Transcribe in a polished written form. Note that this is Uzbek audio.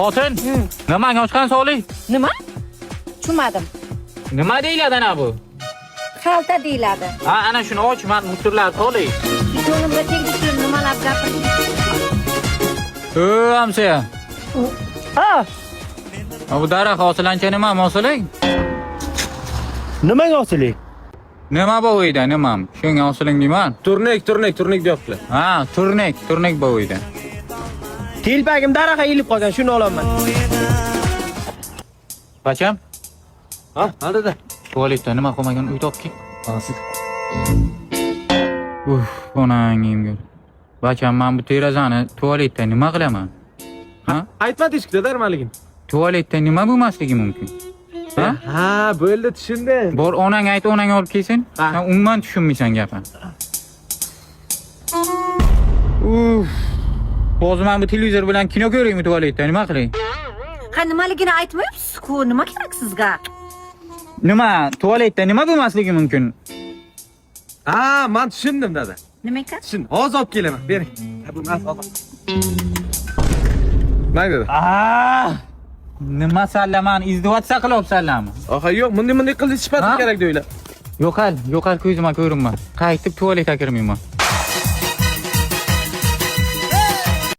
Xotin, nimaga ochgan sog'lik? Nima? Tushunmadim. Nima deyiladi ana bu? Xalta deyiladi. Ha, ana shuni och, men mushurlar sog'lik. Jonimga tegdi nimalab gapirding? Amsiya. Bu daraxt hosilancha nima mosulik? Nimaga osilik? Nima bu uyda, nima? Shunga hosiling deyman. Turnik deyaptilar. Ha, turnik bu uyda. Telpagim daraxtga ilib qolgan, shuni olaman. Bacham, Ha, hada. tualetda nima qilmagan uy topki? Hozir. Onangimga. Bacham, men bu terazani tualetda nima qilaman? Ha? Aytmadi eshikda darmaligim. Tualetda nima bo'lmasligi mumkin? Ha? Ha, bo'ldi, tushundim. Bor onang ayt, onang olib kelsin. Ha. Sen umuman tushunmaysan gapni. Hozir men bu televizor bilan kino ko'raymi tualetda, nima qilay? Ha, nimaligini aytmayapsiz-ku. Nima kerak sizga? Nima? Tualetda nima bo'lmasligi mumkin? Ha, men tushundim dada. Nima ekan? Tushun, hozir olib kelaman. Bering. Ha, bu mas hozir. Mayli. Nima sallaman, izdivatsa qilyapsanlarmi? Oha, yo'q, bunday qilib ishlash kerak deylar. Yo'qal ko'zima ko'rinma. Qaytib tualetga kirmayman.